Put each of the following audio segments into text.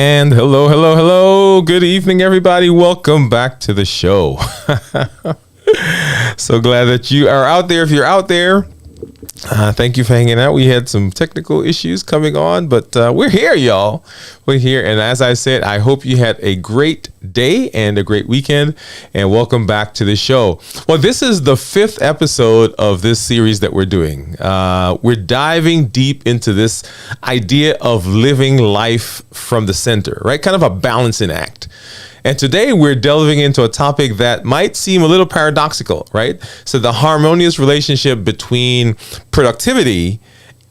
And hello, hello, hello. Good evening, everybody. Welcome back to the show. So glad that you are out there. If you're out there, thank you for hanging out. We had some technical issues coming on, but we're here, y'all. We're here. And as I said, I hope you had a great day and a great weekend. And welcome back to the show. Well, this is the 5th episode of this series that we're doing. We're diving deep into this idea of living life from the center, right? Kind of a balancing act. And today we're delving into a topic that might seem a little paradoxical, right? So the harmonious relationship between productivity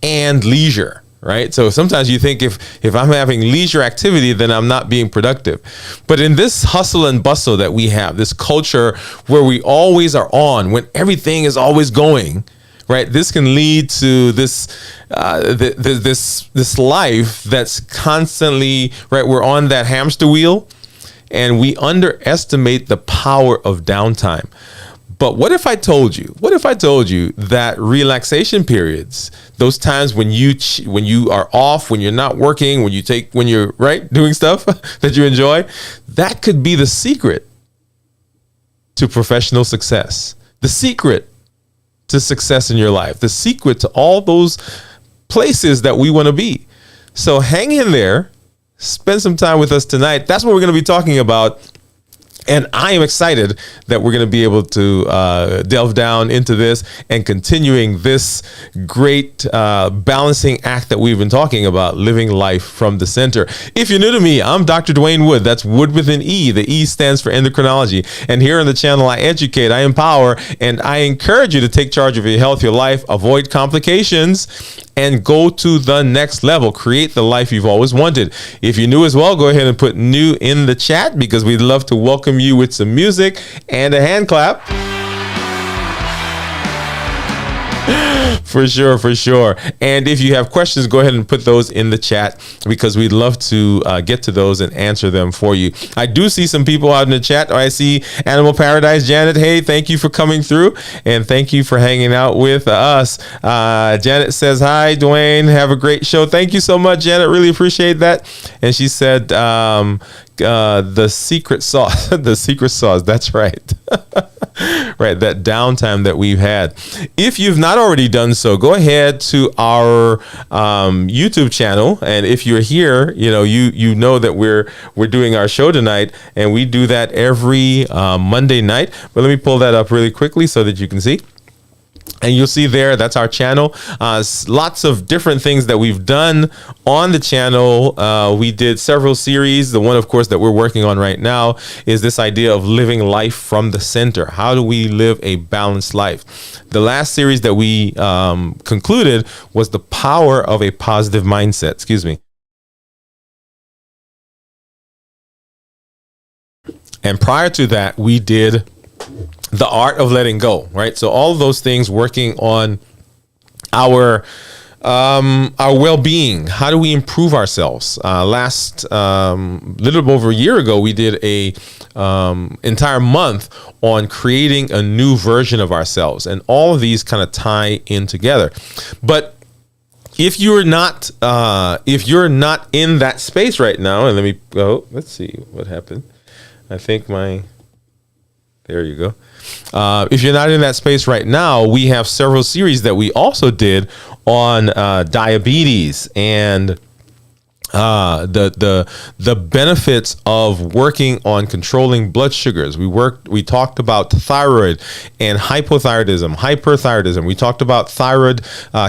and leisure, right? So sometimes you think if I'm having leisure activity, then I'm not being productive. But in this hustle and bustle that we have, this culture where we always are on, when everything is always going, right? This can lead to this life that's constantly, right? We're on that hamster wheel. And we underestimate the power of downtime. But what if I told you that relaxation periods, those times when you are off, when you're not working, when you're right doing stuff that you enjoy, that could be the secret to professional success, the secret to success in your life, the secret to all those places that we want to be. So hang in there. Spend some time with us tonight. That's what we're going to be talking about. And I am excited that we're going to be able to delve down into this and continuing this great balancing act that we've been talking about, living life from the center. If you're new to me, I'm Dr. Dwayne Wood. That's Wood with an E. The E stands for endocrinology. And here on the channel, I educate, I empower, and I encourage you to take charge of your health, your life, avoid complications, and go to the next level. Create the life you've always wanted. If you're new as well, go ahead and put new in the chat because we'd love to welcome you with some music and a hand clap. For sure. And if you have questions, go ahead and put those in the chat because we'd love to get to those and answer them for you. I do see some people out in the chat. I see Animal Paradise, Janet. Hey, thank you for coming through and thank you for hanging out with us. Janet says, hi, Dwayne. Have a great show. Thank you so much, Janet. Really appreciate that. And she said, the secret sauce, That's right. Right. That downtime that we've had. If you've not already done so, go ahead to our YouTube channel. And if you're here, you know that we're doing our show tonight and we do that every Monday night. But let me pull that up really quickly so that you can see. And you'll see there, that's our channel. Lots of different things that we've done on the channel. We did several series. The one, of course, that we're working on right now is this idea of living life from the center. How do we live a balanced life? The last series that we concluded was the power of a positive mindset. Excuse me. And prior to that, we did the art of letting go, right? So all of those things working on our well-being. How do we improve ourselves? Little over a year ago, we did a entire month on creating a new version of ourselves, and all of these kind of tie in together. But if you're not in that space right now, and let me go. Let's see what happened. I think there you go. If you're not in that space right now, we have several series that we also did on diabetes and the benefits of working on controlling blood sugars. We talked about thyroid and hyperthyroidism. We talked about thyroid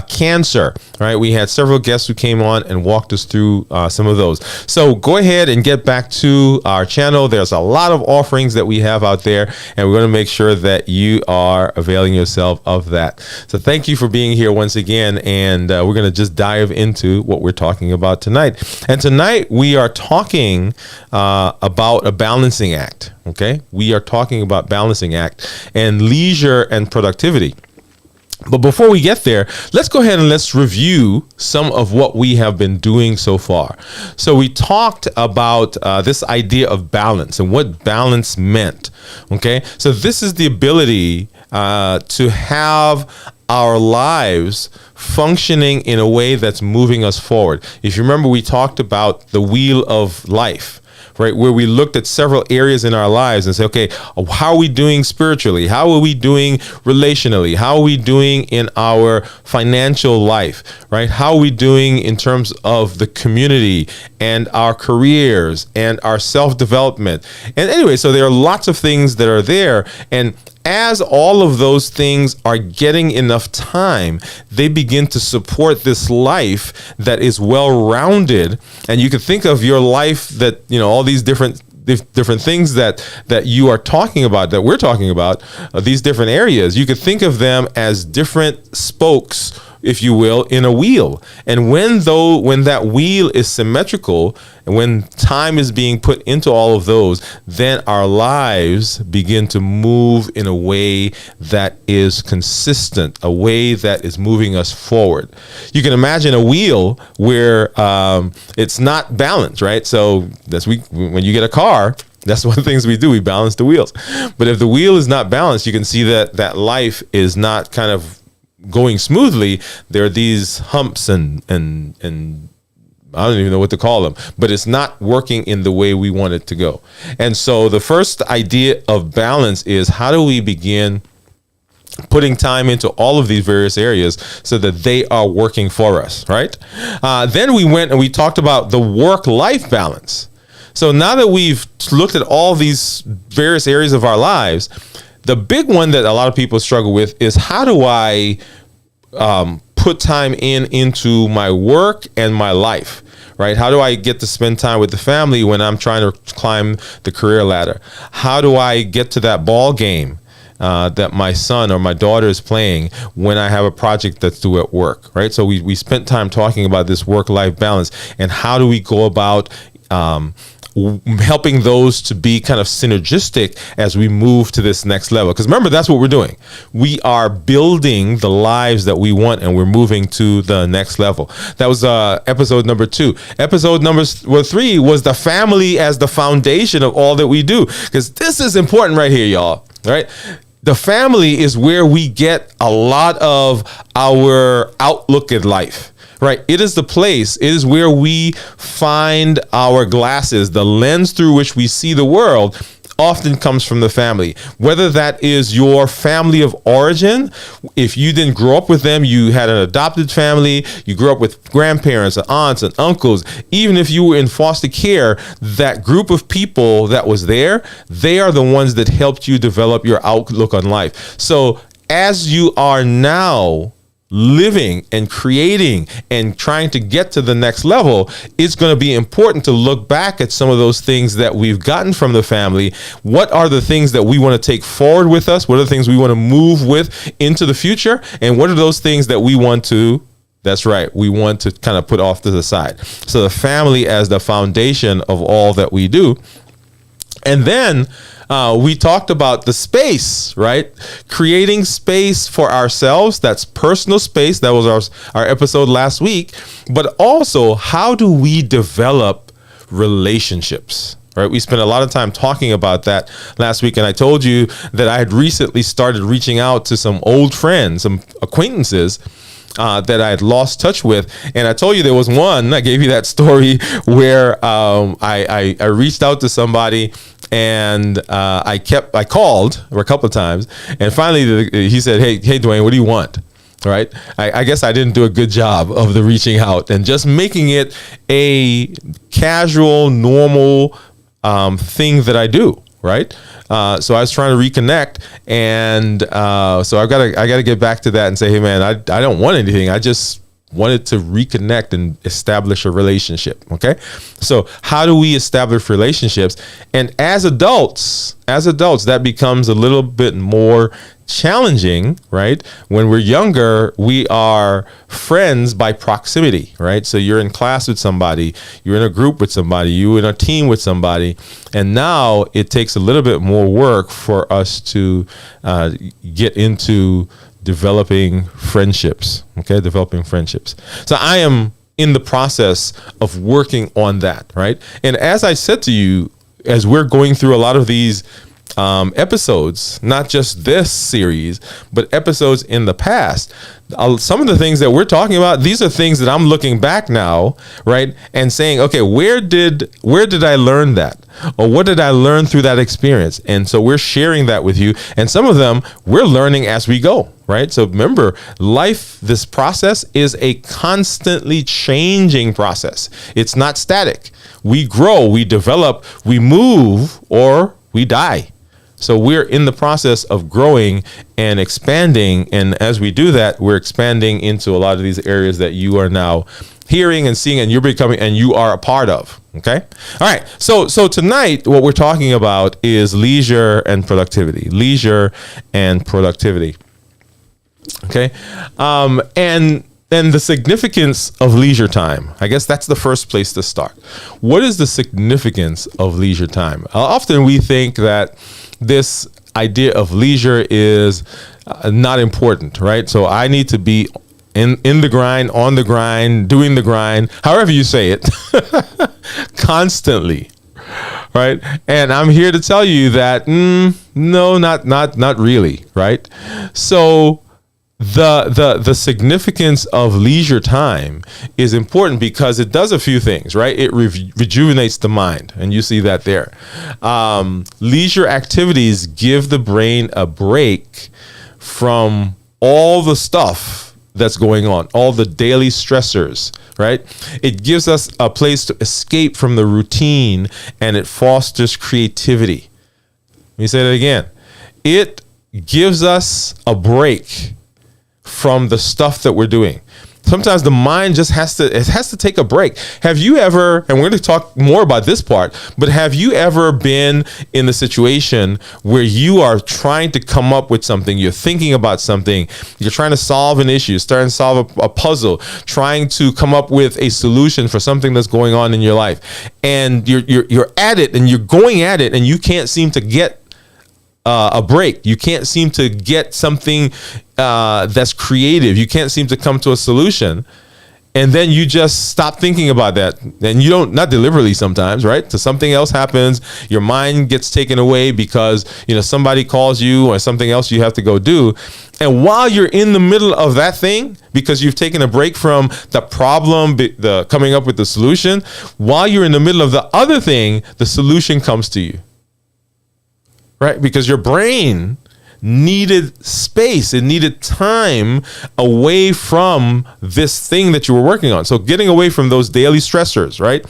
cancer, right? We had several guests who came on and walked us through some of those. So go ahead and get back to our channel. There's a lot of offerings that we have out there, and we're going to make sure that you are availing yourself of that. So thank you for being here once again, and we're going to just dive into what we're talking about tonight. And tonight we are talking about a balancing act. Okay, we are talking about balancing act and leisure and productivity. But before we get there, let's go ahead and let's review some of what we have been doing so far. So we talked about this idea of balance and what balance meant. Okay, so this is the ability to have our lives functioning in a way that's moving us forward. If you remember, we talked about the wheel of life, right? Where we looked at several areas in our lives and say, okay, how are we doing spiritually? How are we doing relationally? How are we doing in our financial life, right? How are we doing in terms of the community and our careers and our self-development? And anyway, so there are lots of things that are there. And as all of those things are getting enough time, they begin to support this life that is well-rounded. And you can think of your life that, all these different things that you are talking about, that we're talking about, these different areas. You could think of them as different spokes, if you will, in a wheel. And when that wheel is symmetrical, and when time is being put into all of those, then our lives begin to move in a way that is consistent, a way that is moving us forward. You can imagine a wheel where it's not balanced, right? So when you get a car, that's one of the things we do. We balance the wheels. But if the wheel is not balanced, you can see that life is not kind of going smoothly. There are these humps and I don't even know what to call them, but it's not working in the way we want it to go. And so the first idea of balance is, how do we begin putting time into all of these various areas so that they are working for us, right? Then we went and we talked about the work-life balance. So now that we've looked at all these various areas of our lives, the big one that a lot of people struggle with is, how do I put time into my work and my life, right? How do I get to spend time with the family when I'm trying to climb the career ladder? How do I get to that ball game that my son or my daughter is playing when I have a project that's due at work, right? So we spent time talking about this work-life balance, and how do we go about helping those to be kind of synergistic as we move to this next level. Because remember, that's what we're doing. We are building the lives that we want, and we're moving to the next level. That was episode number 2. Episode number 3 was the family as the foundation of all that we do. Because this is important right here, y'all. Right? The family is where we get a lot of our outlook at life. Right. It is the place. It is where we find our glasses. The lens through which we see the world often comes from the family. Whether that is your family of origin, if you didn't grow up with them, you had an adopted family, you grew up with grandparents and aunts and uncles, even if you were in foster care, that group of people that was there, they are the ones that helped you develop your outlook on life. So as you are now living and creating and trying to get to the next level, it's going to be important to look back at some of those things that we've gotten from the family. What are the things that we want to take forward with us? What are the things we want to move with into the future? And what are those things that we want to, that's right, we want to kind of put off to the side? So the family as the foundation of all that we do. And then we talked about the space, right? Creating space for ourselves. That's personal space. That was our episode last week. But also, how do we develop relationships? Right? We spent a lot of time talking about that last week. And I told you that I had recently started reaching out to some old friends, some acquaintances that I had lost touch with. And I told you there was one, I gave you that story where I reached out to somebody, and I called a couple of times, and finally he said, hey, Dwayne, what do you want? Right? I guess I didn't do a good job of the reaching out and just making it a casual, normal thing that I do. Right? So I was trying to reconnect, and so I gotta get back to that and say, hey man, I don't want anything. I just wanted to reconnect and establish a relationship. Okay. So how do we establish relationships? And as adults, that becomes a little bit more challenging, right? When we're younger, we are friends by proximity, right? So you're in class with somebody, you're in a group with somebody, you're in a team with somebody. And now it takes a little bit more work for us to get into developing friendships. So I am in the process of working on that, right? And as I said to you, as we're going through a lot of these episodes, not just this series, but episodes in the past, some of the things that we're talking about, these are things that I'm looking back now, right, and saying, okay, where did I learn that, or what did I learn through that experience? And so we're sharing that with you, and some of them we're learning as we go, right? So remember, life, this process is a constantly changing process. It's not static. We grow, we develop, we move, or we die. So we're in the process of growing and expanding. And as we do that, we're expanding into a lot of these areas that you are now hearing and seeing, and you're becoming, and you are a part of. Okay. All right. So tonight, what we're talking about is leisure and productivity. Leisure and productivity. Okay. And the significance of leisure time. I guess that's the first place to start. What is the significance of leisure time? Often we think that this idea of leisure is not important, right? So I need to be in the grind, on the grind, doing the grind, however you say it, constantly, right? And I'm here to tell you that no, not really, right? So the significance of leisure time is important because it does a few things, right? It rejuvenates the mind, and you see that there. Leisure activities give the brain a break from all the stuff that's going on, all the daily stressors, right? It gives us a place to escape from the routine, and it fosters creativity. Let me say that again. It gives us a break from the stuff that we're doing. Sometimes the mind just has to take a break. Have you ever, and we're going to talk more about this part, but have you ever been in the situation where you are trying to come up with something, you're thinking about something, you're trying to solve an issue, starting to solve a puzzle, trying to come up with a solution for something that's going on in your life, and you're at it, and you're going at it, and you can't seem to get a break. You can't seem to get something that's creative. You can't seem to come to a solution. And then you just stop thinking about that. And you don't, not deliberately sometimes, right? So something else happens. Your mind gets taken away because, somebody calls you or something else you have to go do. And while you're in the middle of that thing, because you've taken a break from the problem, the coming up with the solution, while you're in the middle of the other thing, the solution comes to you. Right? Because your brain needed space. It needed time away from this thing that you were working on. So getting away from those daily stressors, right?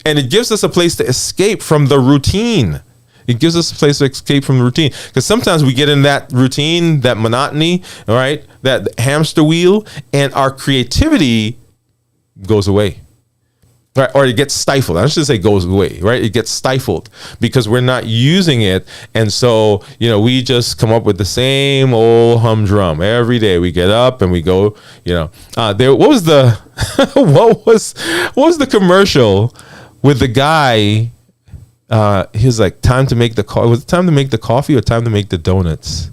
And it gives us a place to escape from the routine. It gives us a place to escape from the routine. Because sometimes we get in that routine, that monotony, all right, that hamster wheel, and our creativity goes away. Right, or it gets stifled. I should say goes away, right? It gets stifled because we're not using it. And so, we just come up with the same old humdrum. Every day we get up and we go, what was the what was the commercial with the guy? He was like, time to make the coffee. Was it time to make the coffee or time to make the donuts?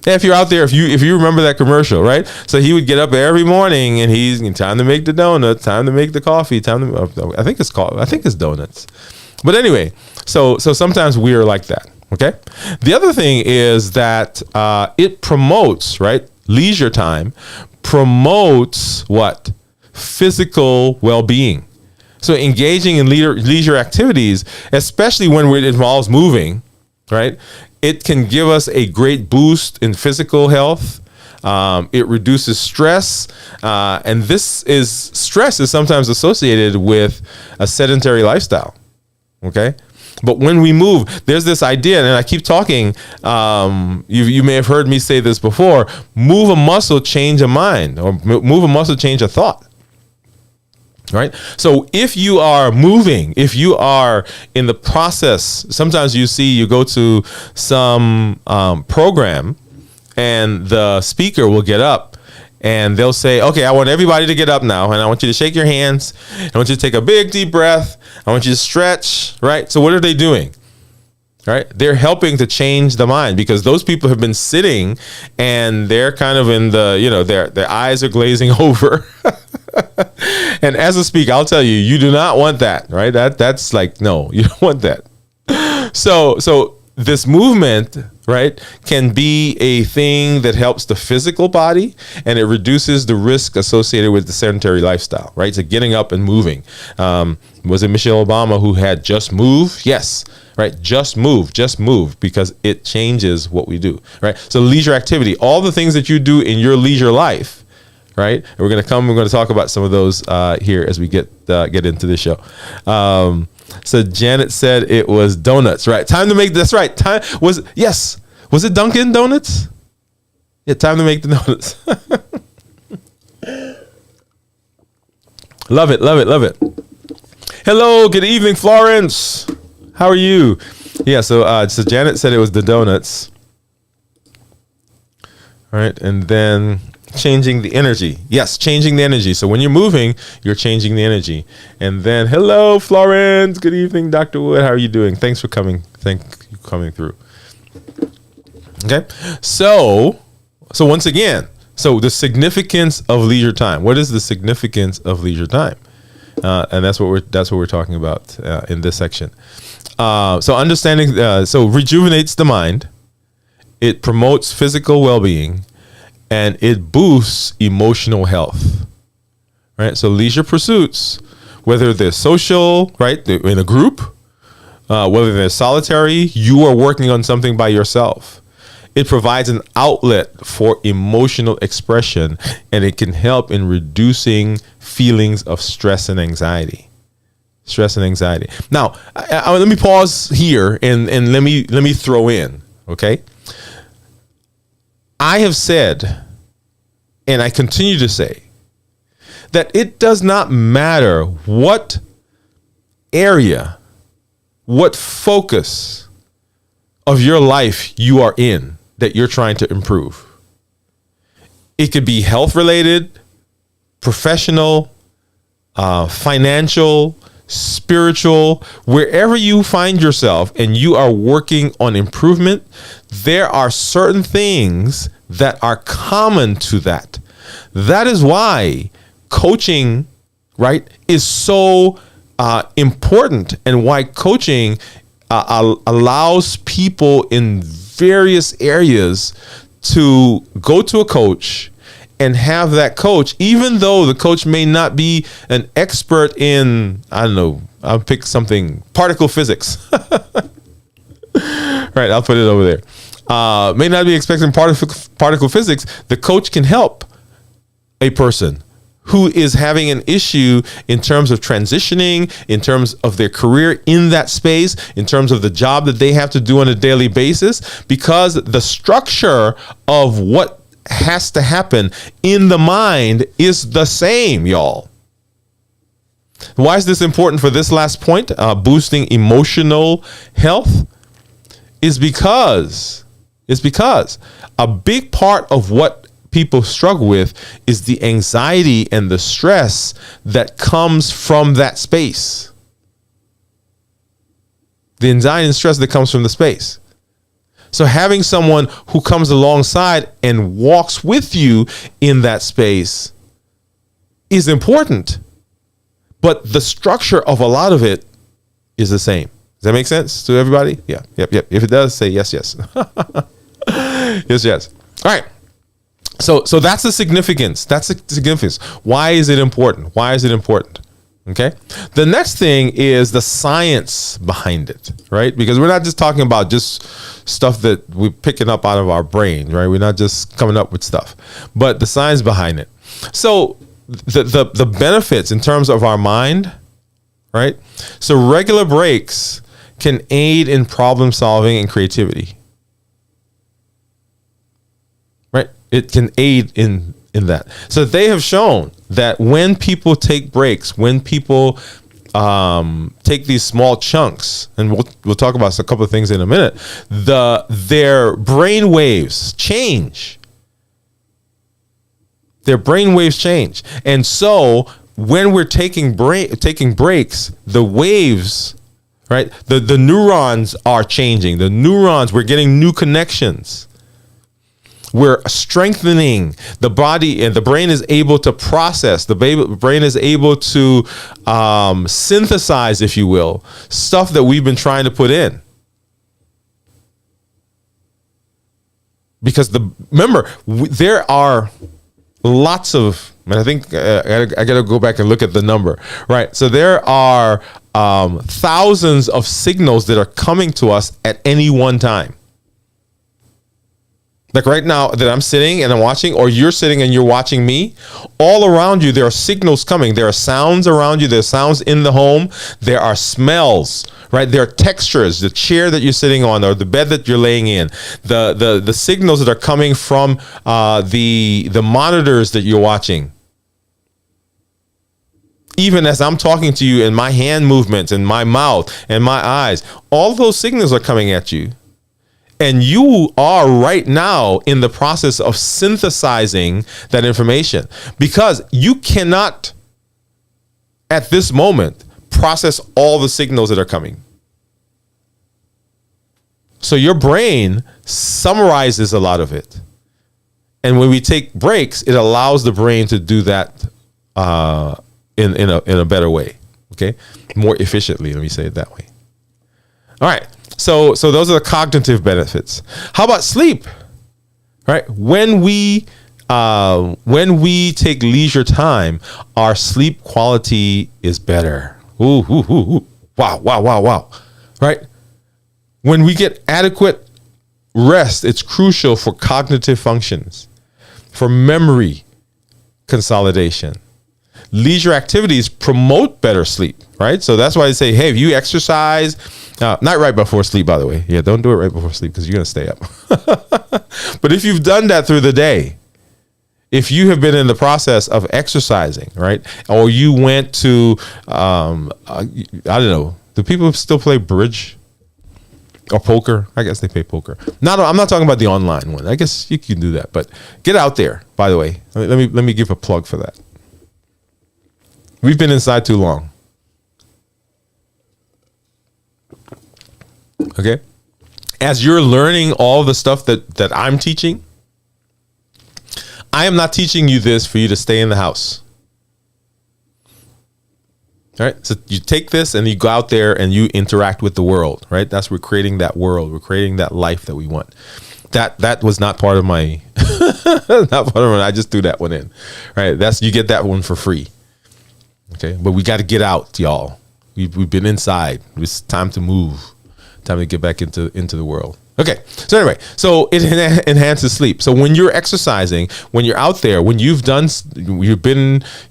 If you're out there, if you remember that commercial, right? So he would get up every morning and he's time to make the donuts, time to make the coffee, I think it's donuts. But anyway, so sometimes we're like that. Okay. The other thing is that it promotes, right? Leisure time promotes what? Physical well-being. So engaging in leisure activities, especially when it involves moving, right? It can give us a great boost in physical health. It reduces stress. And stress is sometimes associated with a sedentary lifestyle. Okay. But when we move, there's this idea, and I keep talking, you may have heard me say this before, move a muscle, change a mind, or move a muscle, change a thought. Right. So if you are moving, if you are in the process, sometimes you go to some program and the speaker will get up and they'll say, okay, I want everybody to get up now. And I want you to shake your hands. I want you to take a big deep breath. I want you to stretch. Right. So what are they doing? Right. They're helping to change the mind because those people have been sitting and they're kind of in the, their eyes are glazing over. And as a speaker, I'll tell you, you do not want that, right? That's like, no, you don't want that. So this movement, right, can be a thing that helps the physical body, and it reduces the risk associated with the sedentary lifestyle, right? So getting up and moving. Was it Michelle Obama who had just move? Yes, right. Just move, because it changes what we do, right? So leisure activity, all the things that you do in your leisure life, right? And we're going to talk about some of those here as we get into this show. So Janet said it was donuts, right? Time to make, that's right. Was it Dunkin' Donuts? Yeah, time to make the donuts. Love it. Hello, good evening, Florence. How are you? Yeah, so Janet said it was the donuts. All right, and then changing the energy. Yes, changing the energy. So when you're moving, you're changing the energy. And then, hello, Florence. Good evening, Dr. Wood. How are you doing? Thanks for coming. Thank you for coming through. Okay. So once again, so the significance of leisure time. What is the significance of leisure time? And that's what we're talking about in this section. So understanding, so rejuvenates the mind. It promotes physical well-being. And it boosts emotional health, right? So leisure pursuits, whether they're social, right, they're in a group, whether they're solitary, you are working on something by yourself. It provides an outlet for emotional expression, and it can help in reducing feelings of stress and anxiety. Now, let me pause here and let me throw in, okay? I have said, and I continue to say, that it does not matter what area, what focus of your life you are in that you're trying to improve. It could be health related, professional, financial, spiritual, wherever you find yourself and you are working on improvement, there are certain things that are common to that. That is why coaching, right, is so important, and why coaching allows people in various areas to go to a coach and have that coach, even though the coach may not be an expert in, I don't know, I'll pick something, particle physics. Right, I'll put it over there. May not be expecting particle physics. The coach can help a person who is having an issue in terms of transitioning, in terms of their career in that space, in terms of the job that they have to do on a daily basis, because the structure of what has to happen in the mind is the same, y'all. Why is this important for this last point? Boosting emotional health is because a big part of what people struggle with is the anxiety and the stress that comes from that space. The anxiety and stress that comes from the space. So having someone who comes alongside and walks with you in that space is important. But the structure of a lot of it is the same. Does that make sense to everybody? Yeah. Yep. If it does, say yes. Yes. All right. So that's the significance. That's the significance. Why is it important? Okay. The next thing is the science behind it, right? Because we're not just talking about just stuff that we're picking up out of our brain, right? We're not just coming up with stuff, but the science behind it. So the benefits in terms of our mind, right? So regular breaks can aid in problem solving and creativity, right? It can aid in that. So they have shown that when people take breaks, when people take these small chunks, and we'll talk about a couple of things in a minute, their brain waves change. Their brain waves change. And so when we're taking breaks, the waves, right? The neurons are changing. The neurons, we're getting new connections. We're strengthening the body, and the brain is able to process. The brain is able to synthesize, if you will, stuff that we've been trying to put in. Because remember, there are lots of, and I think I got to go back and look at the number, right? So there are thousands of signals that are coming to us at any one time. Like right now that I'm sitting and I'm watching, or you're sitting and you're watching me, all around you, there are signals coming. There are sounds around you. There are sounds in the home. There are smells, right? There are textures, the chair that you're sitting on or the bed that you're laying in, the signals that are coming from the monitors that you're watching. Even as I'm talking to you, and my hand movements and my mouth and my eyes, all those signals are coming at you. And you are right now in the process of synthesizing that information, because you cannot, at this moment, process all the signals that are coming. So your brain summarizes a lot of it. And when we take breaks, it allows the brain to do that in a better way, okay? More efficiently, let me say it that way. All right. So those are the cognitive benefits. How about sleep? Right? When we take leisure time, our sleep quality is better. Ooh. Wow. Right? When we get adequate rest, it's crucial for cognitive functions, for memory consolidation. Leisure activities promote better sleep, right? So that's why I say, hey, if you exercise, not right before sleep, by the way. Yeah, don't do it right before sleep because you're going to stay up. But if you've done that through the day, if you have been in the process of exercising, right? Or you went to, I don't know, do people still play bridge or poker? I guess they play poker. I'm not talking about the online one. I guess you can do that, but get out there, by the way. Let me give a plug for that. We've been inside too long. Okay? As you're learning all the stuff that I'm teaching, I am not teaching you this for you to stay in the house. All right? So you take this and you go out there and you interact with the world, right? We're creating that world. We're creating that life that we want. That was not part of my, I just threw that one in, right? You get that one for free. Okay, but we got to get out, y'all. We've been inside. It's time to move. Time to get back into the world. Okay, so anyway, so it enhances sleep. So when you're exercising, when you're out there, when you've been,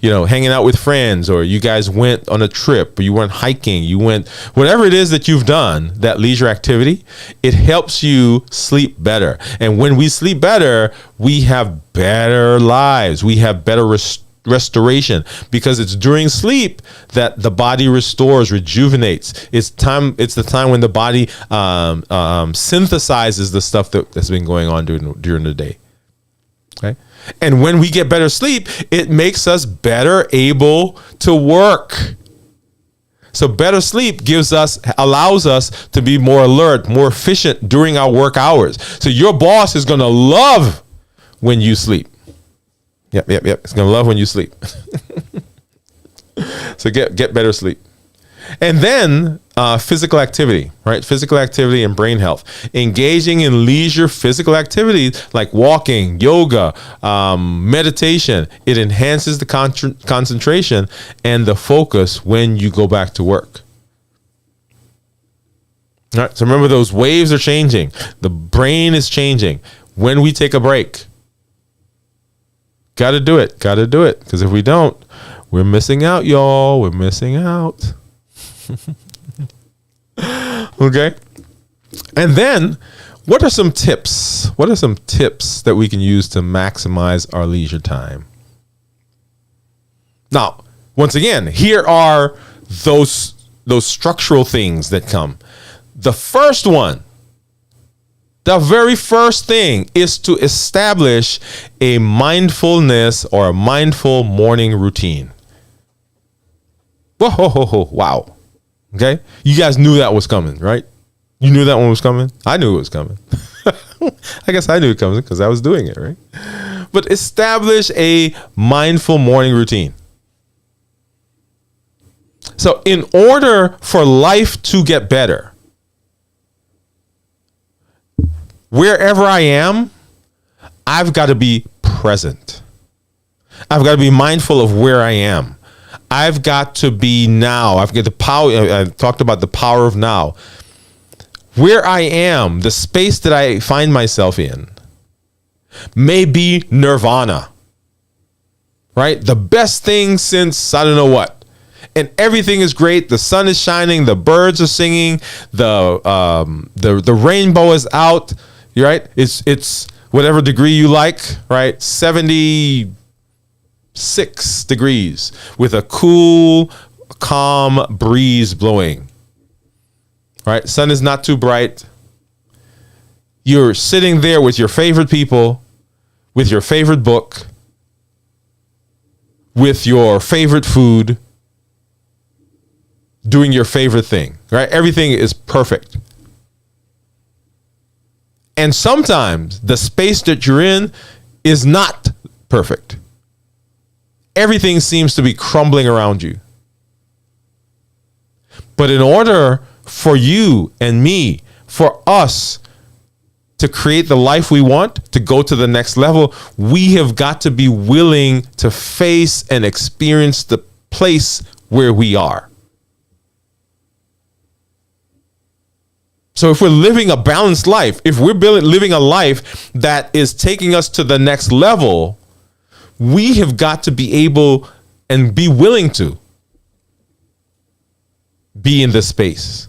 hanging out with friends, or you guys went on a trip, or you went hiking, whatever it is that you've done, that leisure activity, it helps you sleep better. And when we sleep better, we have better lives. We have better restoration, because it's during sleep that the body restores, rejuvenates. It's the time when the body synthesizes the stuff that's been going on during the day. Okay, and when we get better sleep, it makes us better able to work. So better sleep allows us to be more alert, more efficient during our work hours. So your boss is going to love when you sleep. Yep. It's going to love when you sleep. So get better sleep. And then physical activity, right? Physical activity and brain health. Engaging in leisure physical activities like walking, yoga, meditation. It enhances the concentration and the focus when you go back to work. All right. So remember, those waves are changing. The brain is changing. When we take a break, Got to do it. Because if we don't, we're missing out, y'all. We're missing out. Okay. And then, what are some tips? What are some tips that we can use to maximize our leisure time? Now, once again, here are those structural things that come. The first one, the very first thing, is to establish a mindfulness or a mindful morning routine. Whoa, wow. Okay? You guys knew that was coming, right? You knew that one was coming? I knew it was coming. I guess I knew it comes because I was doing it, right? But establish a mindful morning routine. So in order for life to get better, wherever I am, I've got to be present. I've got to be mindful of where I am. I've got to be now. I've got the power. I talked about the power of now. Where I am, the space that I find myself in, may be nirvana, right? The best thing since I don't know what. And everything is great. The sun is shining. The birds are singing. The rainbow is out. Right? It's whatever degree you like. Right? 76 degrees with a cool, calm breeze blowing. Right? Sun is not too bright. You're sitting there with your favorite people, with your favorite book, with your favorite food, doing your favorite thing, right? Everything is perfect. And sometimes the space that you're in is not perfect. Everything seems to be crumbling around you. But in order for you and me, for us to create the life we want, to go to the next level, we have got to be willing to face and experience the place where we are. So if we're living a balanced life, if we're living a life that is taking us to the next level, we have got to be able and be willing to be in this space.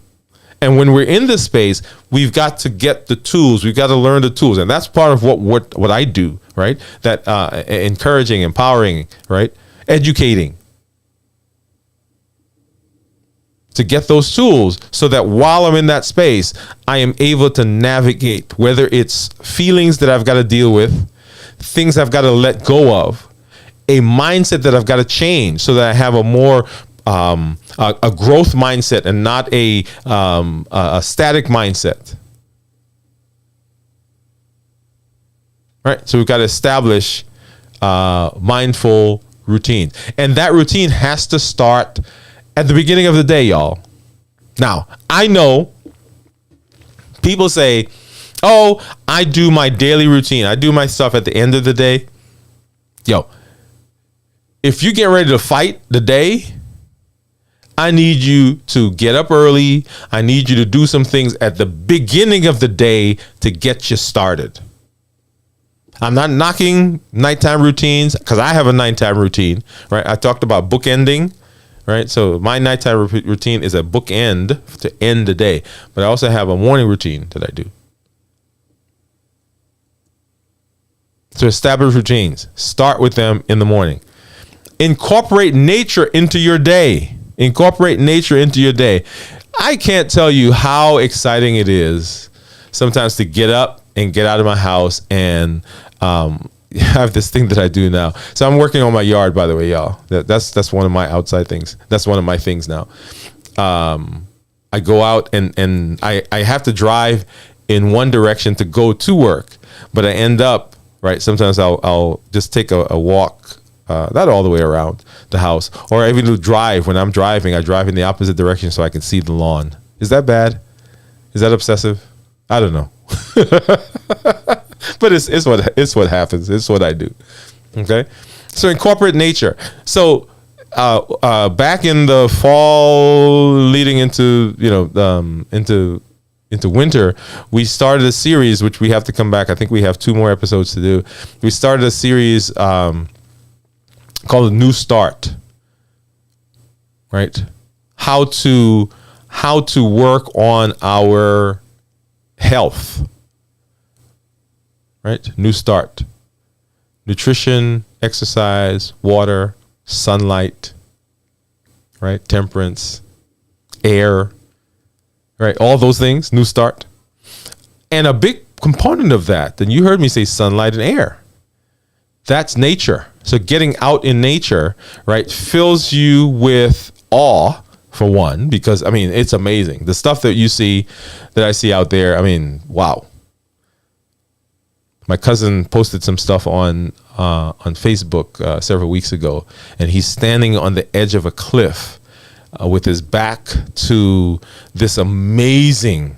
And when we're in this space, we've got to get the tools. We've got to learn the tools. And that's part of what I do, right? That encouraging, empowering, right? Educating. To get those tools so that while I'm in that space, I am able to navigate, whether it's feelings that I've got to deal with, things I've got to let go of, a mindset that I've got to change so that I have a more a growth mindset and not a static mindset. Right? So we've got to establish mindful routine. And that routine has to start at the beginning of the day, y'all. Now, I know people say, oh, I do my daily routine. I do my stuff at the end of the day. Yo, if you get ready to fight the day, I need you to get up early. I need you to do some things at the beginning of the day to get you started. I'm not knocking nighttime routines because I have a nighttime routine, right? I talked about bookending. Right. So my nighttime routine is a bookend to end the day. But I also have a morning routine that I do. So establish routines. Start with them in the morning. Incorporate nature into your day. Incorporate nature into your day. I can't tell you how exciting it is sometimes to get up and get out of my house and have this thing that I do now. So I'm working on my yard, by the way, y'all. That's one of my outside things. That's one of my things now. I go out and I have to drive in one direction to go to work, but I end up, right, sometimes I'll just take a walk, not all the way around the house, or I even drive. When I'm driving, I drive in the opposite direction so I can see the lawn. Is that bad? Is that obsessive? I don't know. But it's what happens. It's what I do. Okay. So incorporate nature. So back in the fall, leading into into winter, we started a series which we have to come back. I think we have 2 more episodes to do. We started a series called a New Start. Right. How to work on our health. Right? New Start. Nutrition, exercise, water, sunlight, right? Temperance, air, right? All those things, New Start. And a big component of that, and you heard me say sunlight and air. That's nature. So getting out in nature, right, fills you with awe, for one, because, I mean, it's amazing. The stuff that you see, that I see out there, I mean, wow. My cousin posted some stuff on Facebook several weeks ago, and he's standing on the edge of a cliff with his back to this amazing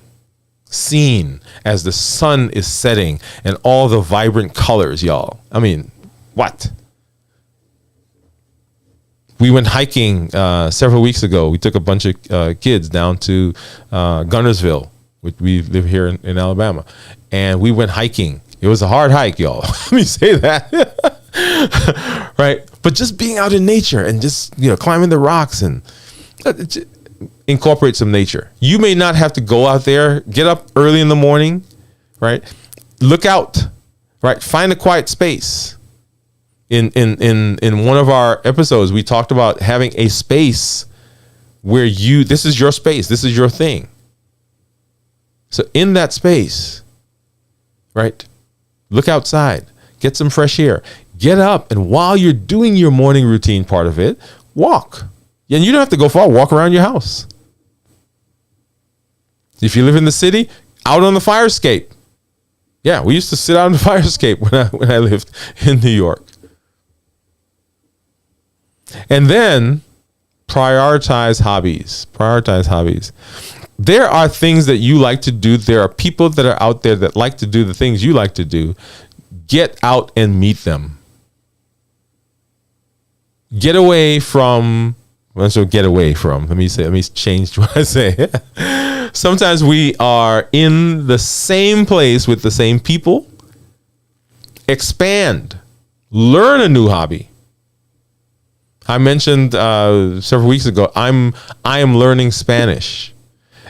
scene as the sun is setting and all the vibrant colors, y'all. I mean, what? We went hiking several weeks ago. We took a bunch of kids down to Gunnersville. We live here in Alabama, and we went hiking. It was a hard hike, y'all. Let me say that. Right? But just being out in nature and just, climbing the rocks and incorporate some nature. You may not have to go out there. Get up early in the morning, right? Look out, right? Find a quiet space. In one of our episodes, we talked about having a space where this is your space. This is your thing. So in that space, right? Look outside, get some fresh air, get up. And while you're doing your morning routine part of it, walk. And you don't have to go far. Walk around your house. If you live in the city, out on the fire escape. Yeah, we used to sit out on the fire escape when I lived in New York. And then prioritize hobbies. Prioritize hobbies. There are things that you like to do. There are people that are out there that like to do the things you like to do. Get out and meet them. Get away from. Let me change what I say. Sometimes we are in the same place with the same people. Expand. Learn a new hobby. I mentioned several weeks ago, I am learning Spanish.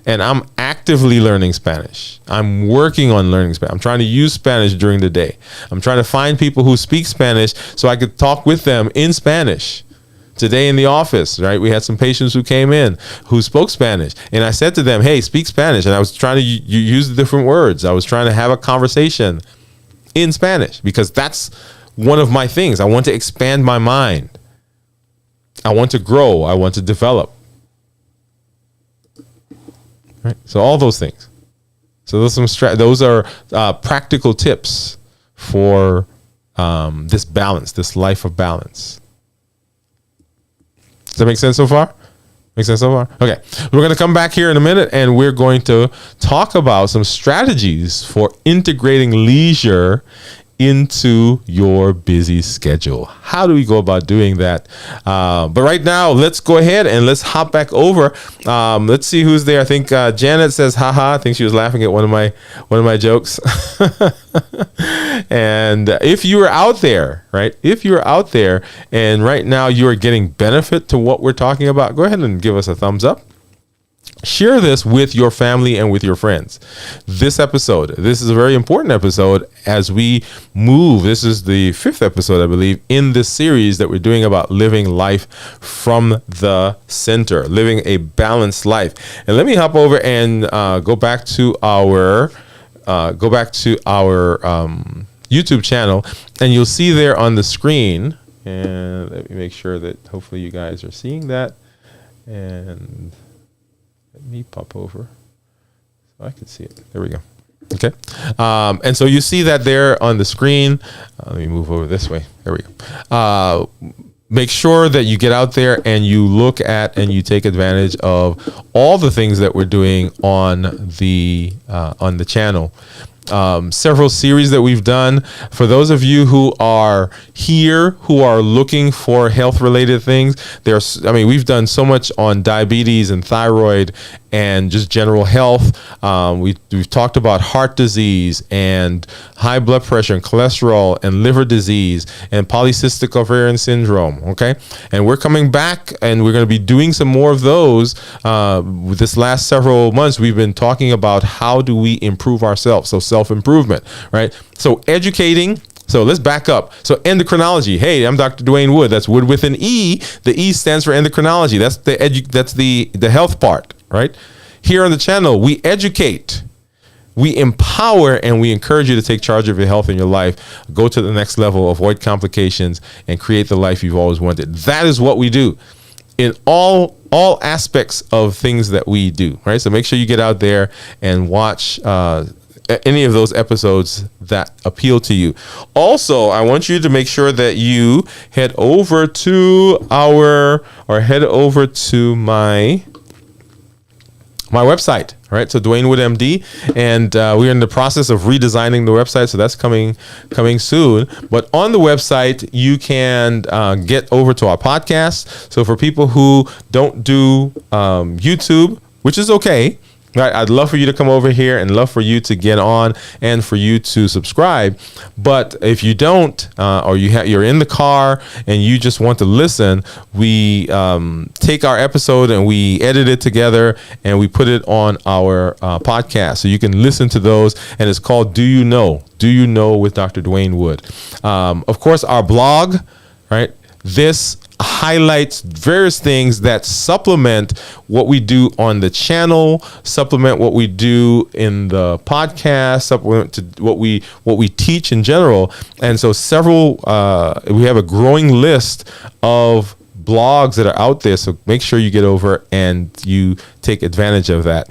And I'm actively learning Spanish. I'm working on learning Spanish. I'm trying to use Spanish during the day. I'm trying to find people who speak Spanish so I could talk with them in Spanish. Today in the office, right, we had some patients who came in who spoke Spanish. And I said to them, hey, speak Spanish. And I was trying to use the different words. I was trying to have a conversation in Spanish because that's one of my things. I want to expand my mind. I want to grow. I want to develop. Right. So all those things. So those are practical tips for this balance, this life of balance. Does that make sense so far? Make sense so far? Okay. We're going to come back here in a minute and we're going to talk about some strategies for integrating leisure into your busy schedule. How do we go about doing that? But right now, let's go ahead and let's hop back over. Let's see who's there. I think Janet says, haha. I think she was laughing at one of my jokes. And if you are out there, right? If you're out there and right now you are getting benefit to what we're talking about, go ahead and give us a thumbs up. Share this with your family and with your friends. This is a very important episode as we move. This is the 5th episode, I believe, in this series that we're doing about living life from the center, living a balanced life. And let me hop over and go back to our YouTube channel, and you'll see there on the screen. And let me make sure that hopefully you guys are seeing that. And let me pop over so I can see it. There we go. Okay. And so you see that there on the screen. Let me move over this way. There we go. Make sure that you get out there and you look at and you take advantage of all the things that we're doing on the channel. Several series that we've done. For those of you who are here, who are looking for health-related things, we've done so much on diabetes and thyroid and just general health. We've talked about heart disease and high blood pressure and cholesterol and liver disease and polycystic ovarian syndrome. Okay, and we're coming back and we're going to be doing some more of those. This last several months, we've been talking about how do we improve ourselves. So self-improvement, right? So educating. So let's back up. So endocrinology. Hey, I'm Dr. Dwayne Wood. That's Wood with an E. The E stands for endocrinology. That's the health part, right? Here on the channel, we educate, we empower, and we encourage you to take charge of your health and your life. Go to the next level, avoid complications, and create the life you've always wanted. That is what we do in all aspects of things that we do, right? So make sure you get out there and watch any of those episodes that appeal to you. Also, I want you to make sure that you head over to my website, right? So Dwayne Wood MD, and we're in the process of redesigning the website, so that's coming soon. But on the website, you can get over to our podcast. So for people who don't do YouTube, which is okay, right? I'd love for you to come over here and love for you to get on and for you to subscribe. But if you don't, or you're in the car and you just want to listen, we take our episode and we edit it together and we put it on our podcast. So you can listen to those, and it's called Do You Know? Do You Know with Dr. Dwayne Wood. Of course, our blog, right? This highlights various things that supplement what we do on the channel, supplement what we do in the podcast, supplement to what we teach in general. And so we have a growing list of blogs that are out there, so make sure you get over and you take advantage of that.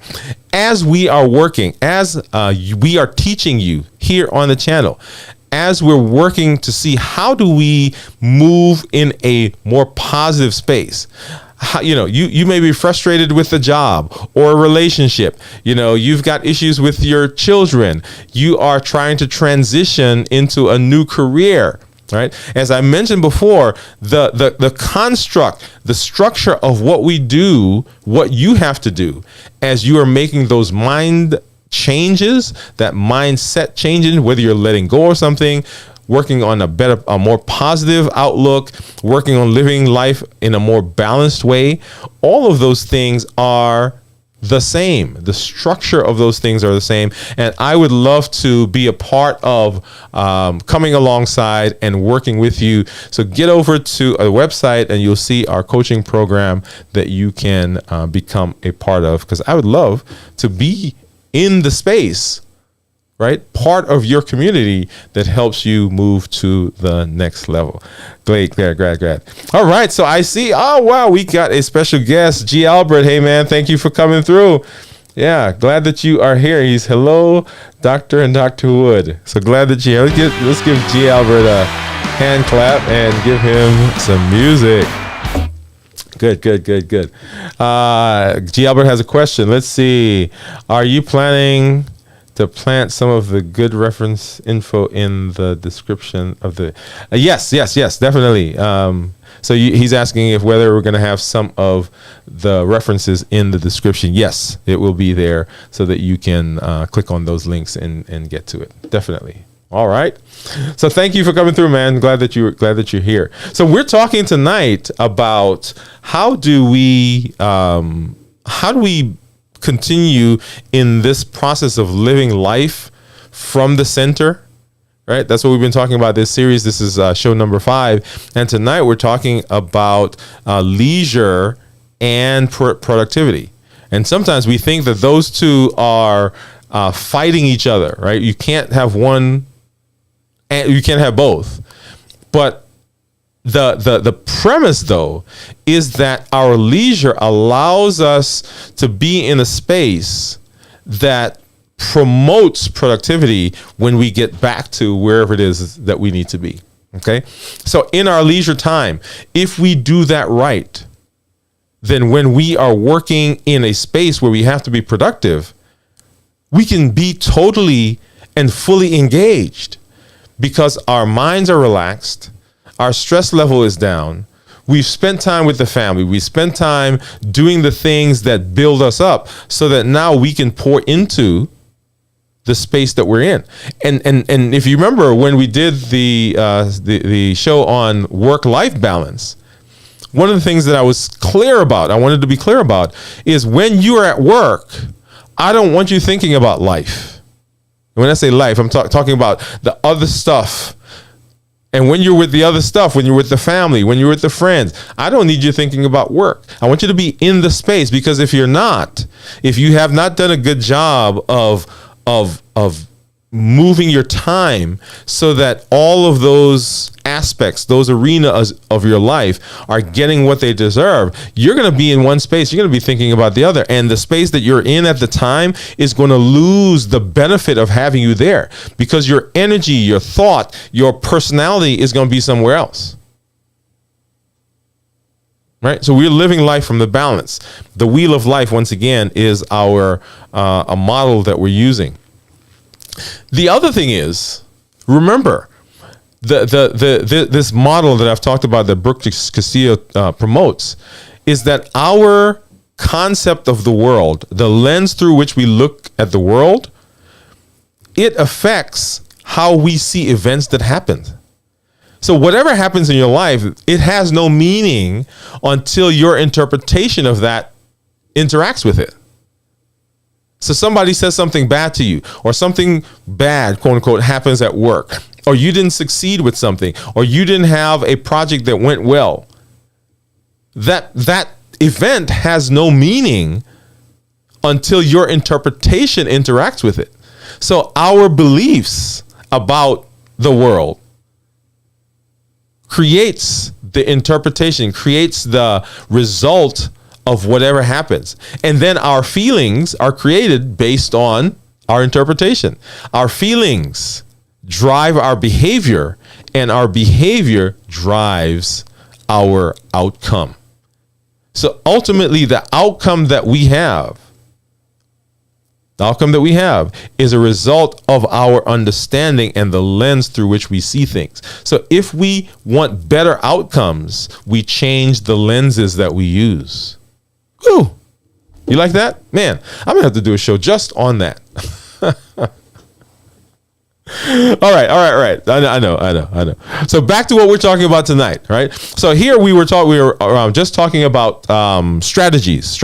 As we are working, we are teaching you here on the channel, as we're working to see how do we move in a more positive space. You may be frustrated with a job or a relationship. You've got issues with your children. You are trying to transition into a new career, right? As I mentioned before, the construct, the structure of what we do, what you have to do as you are making those mind changes, that mindset changes, whether you're letting go of something, working on a more positive outlook, working on living life in a more balanced way, all of those things are the same. The structure of those things are the same. And I would love to be a part of coming alongside and working with you. So get over to a website and you'll see our coaching program that you can become a part of, because I would love to be in the space, right? Part of your community that helps you move to the next level. Great. All right. So I see, oh, wow, we got a special guest, G. Albert. Hey, man, thank you for coming through. Yeah, glad that you are here. He's hello, Dr. and Dr. Wood. So glad that you're here. Let's give G. Albert a hand clap and give him some music. Good. G. Albert has a question. Let's see. Are you planning to plant some of the good reference info in the description of the... Yes, definitely. So he's asking whether we're going to have some of the references in the description. Yes, it will be there so that you can click on those links and get to it. Definitely. All right. So thank you for coming through, man. Glad that you're here. So we're talking tonight about how do we continue in this process of living life from the center, right? That's what we've been talking about this series. This is show number 5. And tonight we're talking about leisure and productivity. And sometimes we think that those two are fighting each other, right? You can't have one and you can't have both. But the premise, though, is that our leisure allows us to be in a space that promotes productivity when we get back to wherever it is that we need to be. Okay? So in our leisure time, if we do that right, then when we are working in a space where we have to be productive, we can be totally and fully engaged because our minds are relaxed. Our stress level is down. We've spent time with the family. We spent time doing the things that build us up so that now we can pour into the space that we're in. And if you remember when we did the show on work-life balance, one of the things that I wanted to be clear about is when you are at work, I don't want you thinking about life. When I say life, I'm talking about the other stuff. And when you're with the other stuff, when you're with the family, when you're with the friends, I don't need you thinking about work. I want you to be in the space, because if you have not done a good job of moving your time so that all of those aspects, those arenas of your life are getting what they deserve, you're going to be in one space. You're going to be thinking about the other. And the space that you're in at the time is going to lose the benefit of having you there because your energy, your thought, your personality is going to be somewhere else. Right? So we're living life from the balance. The wheel of life, once again, is our a model that we're using. The other thing is, remember, this model that I've talked about that Brooke Castillo promotes is that our concept of the world, the lens through which we look at the world, it affects how we see events that happened. So whatever happens in your life, it has no meaning until your interpretation of that interacts with it. So somebody says something bad to you, or something bad, quote unquote, happens at work, or you didn't succeed with something, or you didn't have a project that went well. That event has no meaning until your interpretation interacts with it. So our beliefs about the world creates the interpretation, creates the result of whatever happens. And then our feelings are created based on our interpretation. Our feelings drive our behavior, and our behavior drives our outcome. So ultimately, the outcome that we have is a result of our understanding and the lens through which we see things. So if we want better outcomes, we change the lenses that we use. Ooh, you like that? Man, I'm gonna have to do a show just on that. All right. I know. So back to what we're talking about tonight, right? So here we were just talking about strategies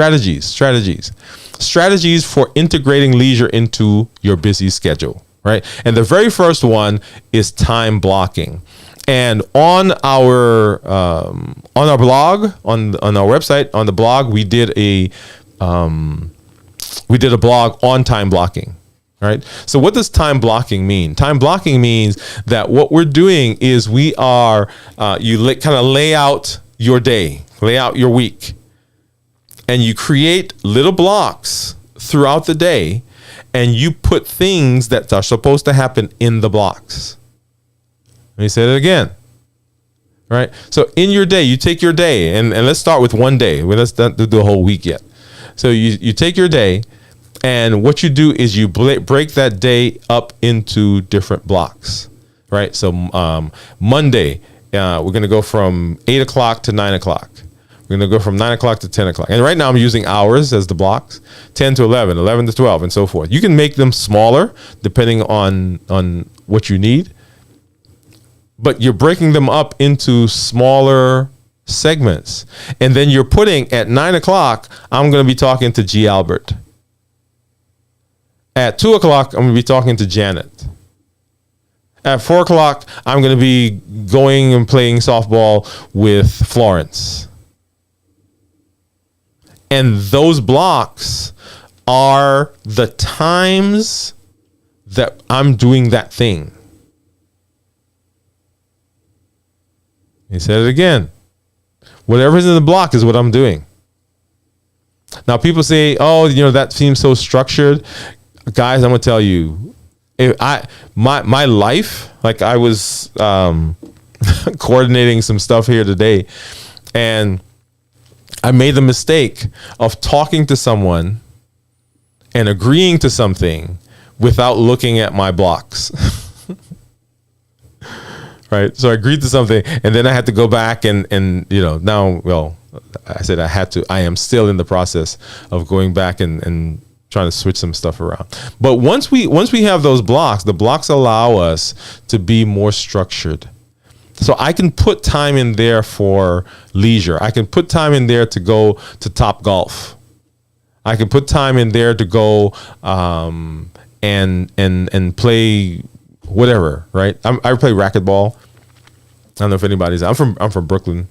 for integrating leisure into your busy schedule, right? And the very first one is time blocking. And on our blog, on our website, on the blog, we did a blog on time blocking. Right. So what does time blocking mean? Time blocking means that what we're doing is we are kind of lay out your day, lay out your week, and you create little blocks throughout the day, and you put things that are supposed to happen in the blocks. Let me say that again. Right. So in your day, you take your day, and let's start with one day. Let's not do the whole week yet. So you take your day. And what you do is you break that day up into different blocks, right? So Monday, we're going to go from 8 o'clock to 9 o'clock. We're going to go from 9 o'clock to 10 o'clock. And right now I'm using hours as the blocks, 10 to 11, 11 to 12, and so forth. You can make them smaller depending on what you need. But you're breaking them up into smaller segments. And then you're putting at 9 o'clock, I'm going to be talking to G. Albert. At 2 o'clock, I'm going to be talking to Janet. At 4 o'clock, I'm going to be going and playing softball with Florence. And those blocks are the times that I'm doing that thing. He said it again. Whatever's in the block is what I'm doing. Now, people say, oh, that seems so structured. Guys, I'm gonna tell you, my life, like I was coordinating some stuff here today, and I made the mistake of talking to someone and agreeing to something without looking at my blocks. Right? So I agreed to something, and then I had to go back and now, well, I said I had to. I am still in the process of going back and trying to switch some stuff around. But once we have those blocks, the blocks allow us to be more structured. So I can put time in there for leisure. I can put time in there to go to Top Golf. I can put time in there to go and play whatever, right? I play racquetball. I don't know if anybody's. I'm from Brooklyn.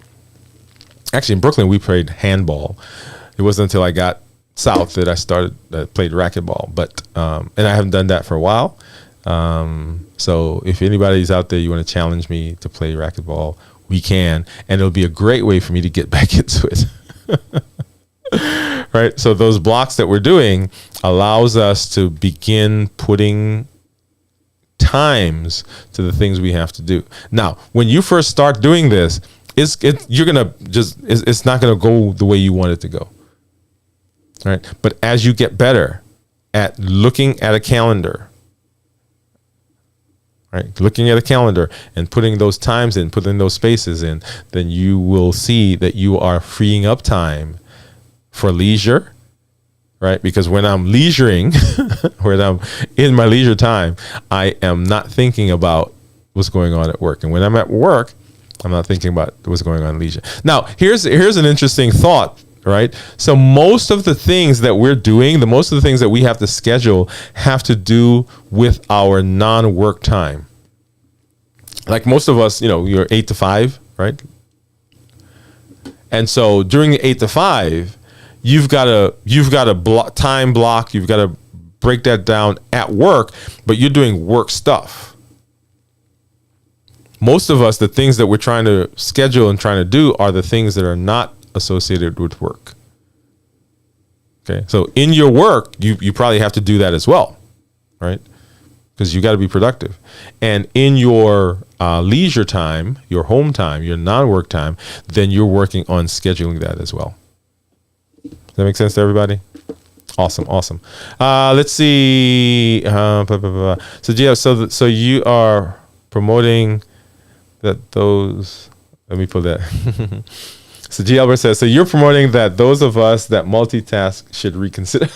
Actually, in Brooklyn we played handball. It wasn't until I got south that I played racquetball, but and I haven't done that for a while. So if anybody's out there, you want to challenge me to play racquetball, we can, and it'll be a great way for me to get back into it. Right. So those blocks that we're doing allows us to begin putting times to the things we have to do. Now, when you first start doing this, it's not gonna go the way you want it to go. Right. But as you get better at looking at a calendar, right, looking at a calendar and putting those times in, putting those spaces in, then you will see that you are freeing up time for leisure, right? Because when I'm leisuring, when I'm in my leisure time, I am not thinking about what's going on at work. And when I'm at work, I'm not thinking about what's going on in leisure. Now, here's an interesting thought, right? So most of the things that we're doing, most of the things that we have to schedule have to do with our non-work time. Like most of us, you're 8 to 5, right? And so during the 8 to 5, you've got a time block. You've got to break that down at work, but you're doing work stuff. Most of us, the things that we're trying to schedule and trying to do are the things that are not associated with work. Okay, so in your work, you probably have to do that as well, right? Because you got to be productive. And in your leisure time, your home time, your non-work time, then you're working on scheduling that as well. Does that make sense to everybody? Awesome. Let's see. So you are promoting that those. Let me put that. So G. Albert says, so you're promoting that those of us that multitask should reconsider.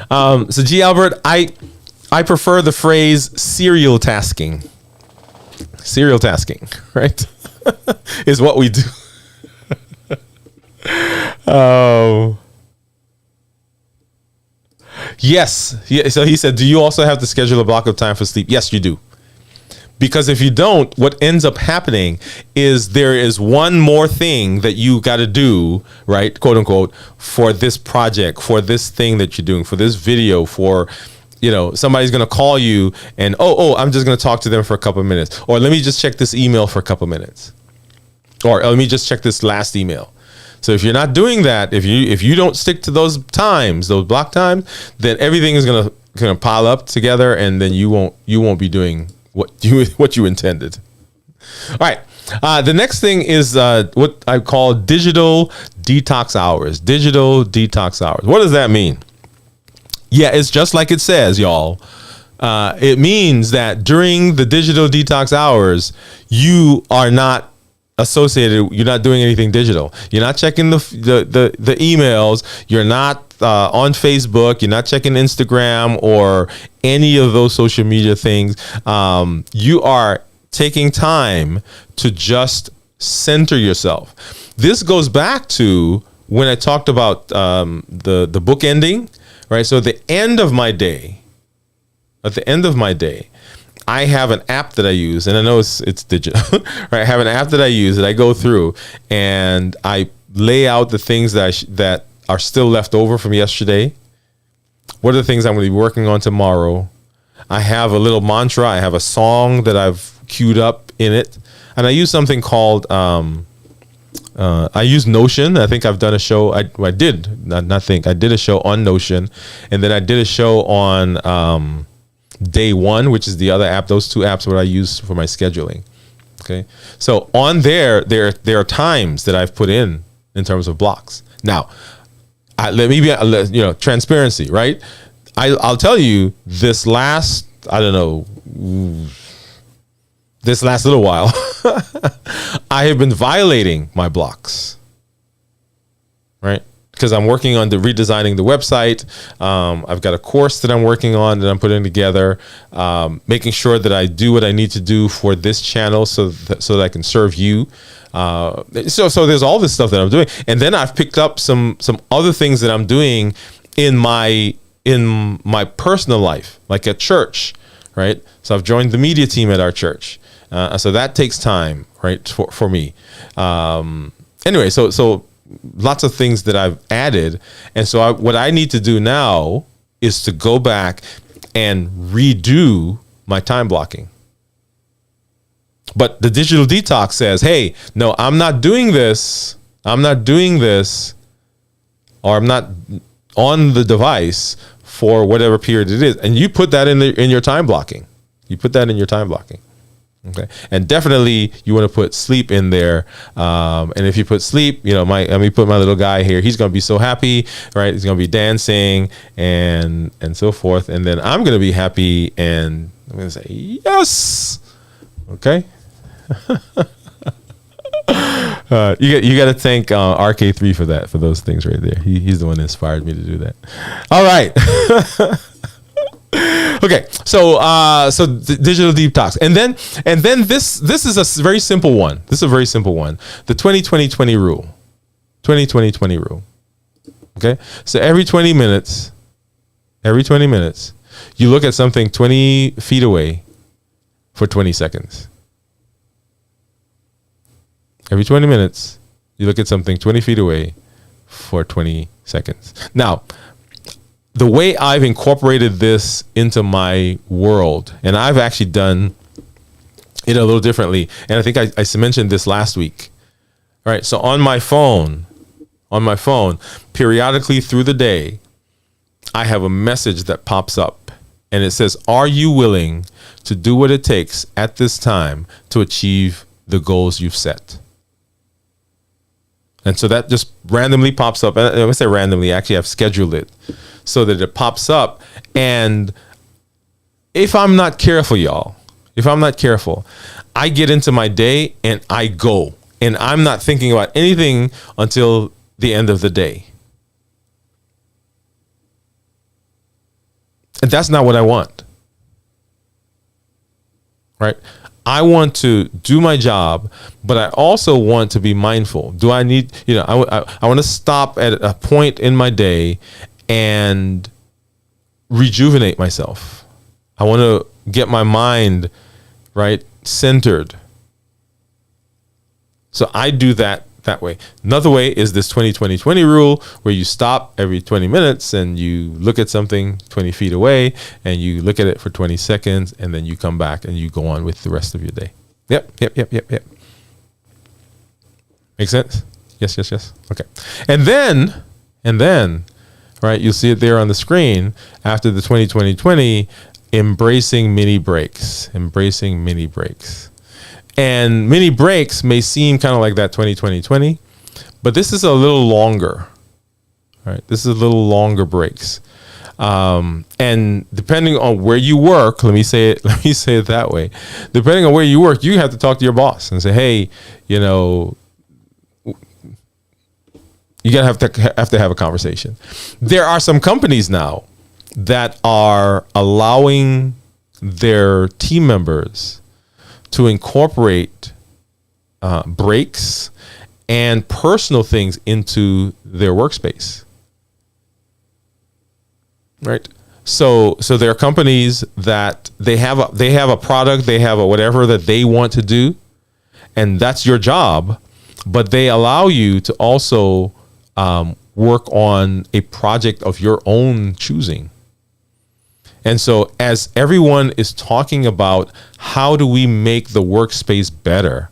So G. Albert, I prefer the phrase serial tasking. Serial tasking, right? Is what we do. Yes. Yeah, so he said, do you also have to schedule a block of time for sleep? Yes, you do. Because if you don't, what ends up happening is there is one more thing that you got to do, right, quote unquote, for this project, for this thing that you're doing, for this video, for, somebody's going to call you and, I'm just going to talk to them for a couple of minutes. Or let me just check this email for a couple of minutes. Or let me just check this last email. So if you're not doing that, if you don't stick to those times, those block times, then everything is going to pile up together, and then you won't be doing what you intended. All right. The next thing is what I call digital detox hours. Digital detox hours. What does that mean? Yeah, it's just like it says, y'all. It means that during the digital detox hours, you are not associated. You're not doing anything digital. You're not checking the emails. You're not on Facebook. You're not checking Instagram or any of those social media things. You are taking time to just center yourself. This goes back to when I talked about the book ending, right? So at the end of my day, I have an app that I use, and I know it's digital, right? I have an app that I use that I go through, and I lay out the things that are still left over from yesterday. What are the things I'm going to be working on tomorrow? I have a little mantra. I have a song that I've queued up in it, and I use something called I use Notion. I think I've done a show. I did a show on Notion, and then I did a show on Day One, which is the other app. Those two apps are what I use for my scheduling. Okay, so on there are times that I've put in terms of blocks. Now, let me be transparency, right? I'll tell you this last little while, I have been violating my blocks, right? Because I'm working on redesigning the website. I've got a course that I'm working on that I'm putting together, making sure that I do what I need to do for this channel so that I can serve you. So there's all this stuff that I'm doing. And then I've picked up some other things that I'm doing in my personal life, like at church, right? So I've joined the media team at our church. So that takes time, right, for me. Anyway, so lots of things that I've added. And so what I need to do now is to go back and redo my time blocking. But the digital detox says, hey, no, I'm not doing this. I'm not doing this, or I'm not on the device for whatever period it is. And you put that in your time blocking. You put that in your time blocking. Okay. And definitely you want to put sleep in there. And if you put sleep, let me put my little guy here. He's going to be so happy, right? He's going to be dancing and so forth. And then I'm going to be happy and I'm going to say, yes. Okay. You got to thank RK3 for those things right there. He's the one that inspired me to do that. All right. Okay, so digital detox, and then this is a very simple one. This is a very simple one. The 20-20-20 rule. 20-20-20 rule. Okay, so every 20 minutes, you look at something 20 feet away for 20 seconds. Every 20 minutes, you look at something 20 feet away for 20 seconds. Now, the way I've incorporated this into my world, and I've actually done it a little differently, and I think I mentioned this last week. All right, so on my phone, periodically through the day, I have a message that pops up, and it says, are you willing to do what it takes at this time to achieve the goals you've set? And so that just randomly pops up. And when I say randomly, actually I've scheduled it so that it pops up. And if I'm not careful, y'all, I get into my day and I go. And I'm not thinking about anything until the end of the day. And that's not what I want. Right? I want to do my job, but I also want to be mindful. Do I need, I want to stop at a point in my day and rejuvenate myself. I want to get my mind, right, centered. So I do that way. Another way is this 20-20-20 rule, where you stop every 20 minutes and you look at something 20 feet away and you look at it for 20 seconds and then you come back and you go on with the rest of your day. Yep. Make sense? Yes. Okay. And then, right, you'll see it there on the screen after the 20-20-20, embracing mini breaks. And mini breaks may seem kind of like that 20-20-20, but this is a little longer, right? This is a little longer breaks. And depending on where you work, let me say it that way. Depending on where you work, you have to talk to your boss and say, hey, you gotta have to have a conversation. There are some companies now that are allowing their team members to incorporate breaks and personal things into their workspace, right? So there are companies that they have a product, they have a whatever that they want to do, and that's your job, but they allow you to also work on a project of your own choosing. And so as everyone is talking about how do we make the workspace better,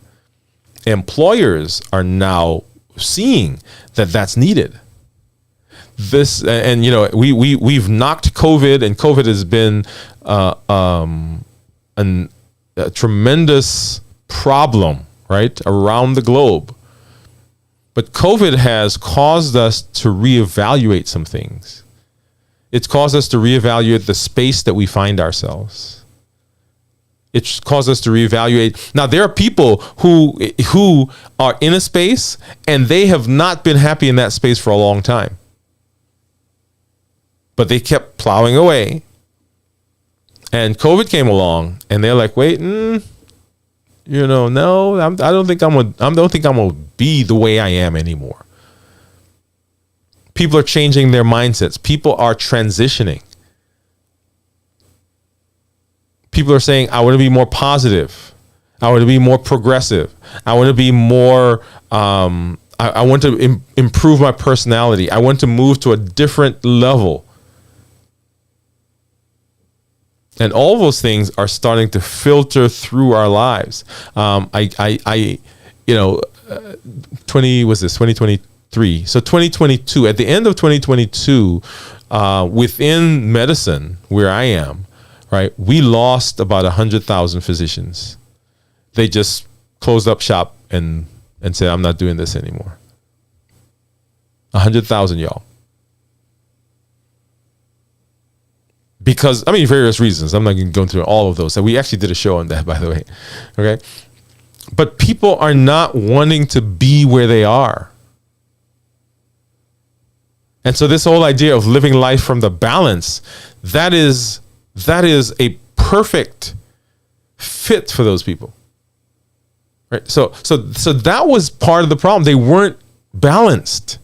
employers are now seeing that that's needed. This, and we've knocked COVID, and COVID has been a tremendous problem, right, around the globe. But COVID has caused us to reevaluate some things. It's caused us to reevaluate the space that we find ourselves. It's caused us to reevaluate. Now, there are people who are in a space and they have not been happy in that space for a long time. But they kept plowing away. And COVID came along and they're like, wait, no, I don't think I'm gonna be the way I am anymore. People are changing their mindsets. People are transitioning. People are saying, I want to be more positive. I want to be more progressive. I want to be more, I want to improve my personality. I want to move to a different level. And all those things are starting to filter through our lives. You know, 2023. So 2022, at the end of 2022, within medicine, where I am, right, we lost about 100,000 physicians. They just closed up shop and said, I'm not doing this anymore. 100,000, y'all. Because, I mean, various reasons. I'm not going to go through all of those. So we actually did a show on that, by the way. Okay. But people are not wanting to be where they are. And so this whole idea of living life from the balance, that is a perfect fit for those people. Right? So that was part of the problem. They weren't balanced.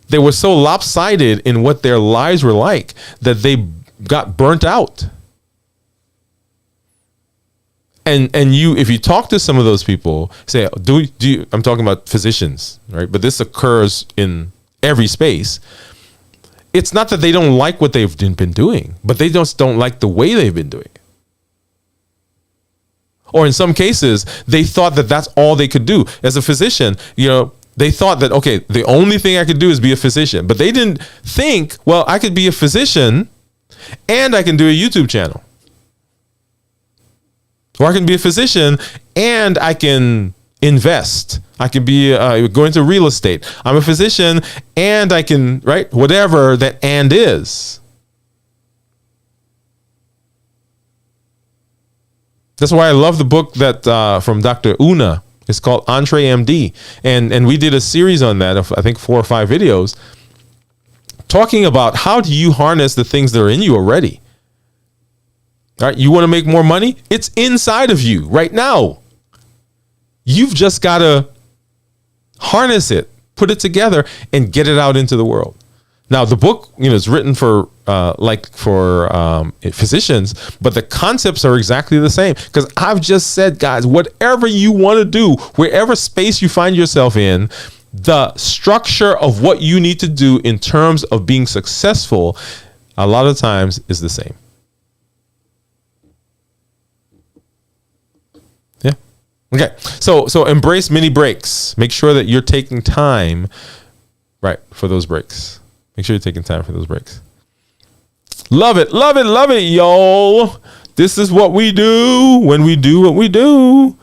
They were so lopsided in what their lives were like that they got burnt out. And you, if you talk to some of those people, say, do you, I'm talking about physicians, right? But this occurs in every space. It's not that they don't like what they've been doing, but they just don't like the way they've been doing it. Or in some cases, they thought that that's all they could do. As a physician, you know, they thought that, okay, the only thing I could do is be a physician. But they didn't think, well, I could be a physician and I can do a YouTube channel. Or I can be a physician and I can invest. I can be go into real estate. I'm a physician and I can, right? Whatever that and is. That's why I love the book that from Dr. Una. It's called Entree MD. And we did a series on that of, I think, 4 or 5 videos talking about how do you harness the things that are in you already. All right, you want to make more money? It's inside of you right now. You've just got to harness it, put it together, and get it out into the world. Now, the book, you know, is written for physicians, but the concepts are exactly the same. Because I've just said, guys, whatever you want to do, wherever space you find yourself in, the structure of what you need to do in terms of being successful, a lot of times is the same. Yeah. Okay. So embrace mini breaks. Make sure that you're taking time, right, for those breaks. Make sure you're taking time for those breaks. Love it, love it, love it, y'all. This is what we do when we do what we do.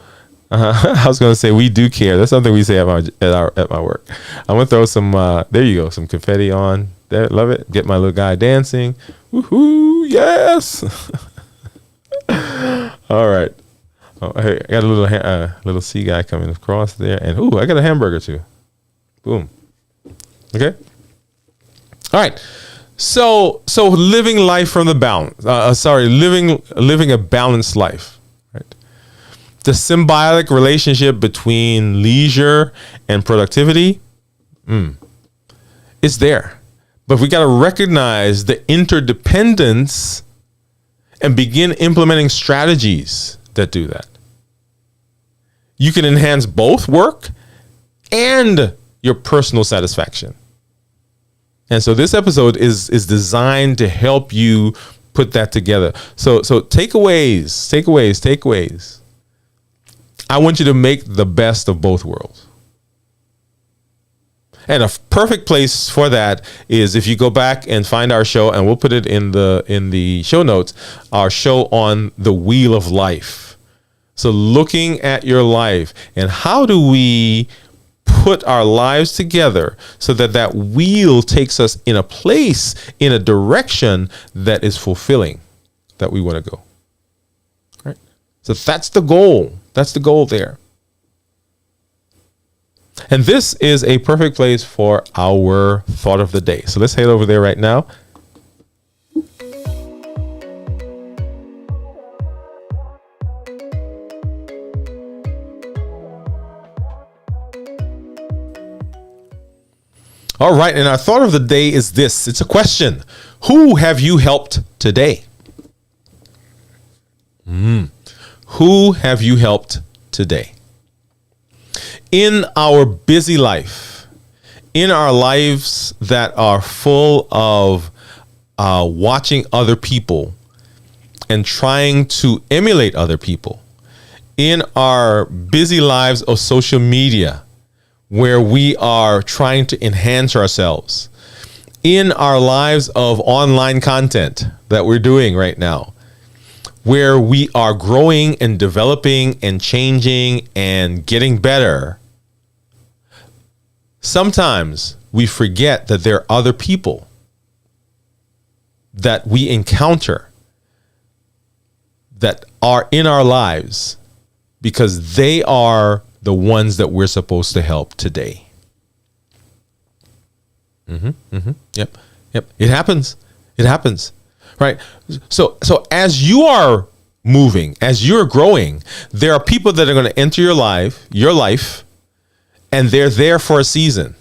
I was gonna say we do care. That's something we say at my work. I'm gonna throw some. There you go, some confetti on there. Love it. Get my little guy dancing. Woohoo! Yes. All right. Oh, hey, I got a little sea guy coming across there, and ooh, I got a hamburger too. Boom. Okay. All right. So living life from the balance. Living a balanced life. Right. The symbiotic relationship between leisure and productivity is there, but we got to recognize the interdependence and begin implementing strategies that do that. You can enhance both work and your personal satisfaction. And so this episode is designed to help you put that together. So takeaways. I want you to make the best of both worlds. And a perfect place for that is if you go back and find our show, and we'll put it in the show notes, our show on the wheel of life. So looking at your life and how do we put our lives together so that wheel takes us in a place, in a direction that is fulfilling, that we want to go. Right? So that's the goal. That's the goal there. And this is a perfect place for our thought of the day. So let's head over there right now. All right, and our thought of the day is this. It's a question. Who have you helped today? Who have you helped today? In our busy life, in our lives that are full of watching other people and trying to emulate other people, in our busy lives of social media, where we are trying to enhance ourselves, in our lives of online content that we're doing right now, where we are growing and developing and changing and getting better, sometimes we forget that there are other people that we encounter that are in our lives because they are the ones that we're supposed to help today. Yep. It happens. Right. So as you are moving, as you're growing, there are people that are going to enter your life, and they're there for a season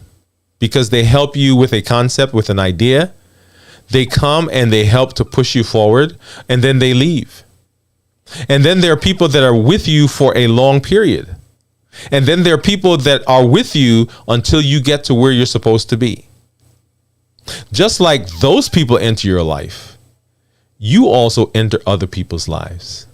because they help you with a concept, with an idea. They come and they help to push you forward, and then they leave. And then there are people that are with you for a long period. And then there are people that are with you until you get to where you're supposed to be. Just like those people enter your life, you also enter other people's lives.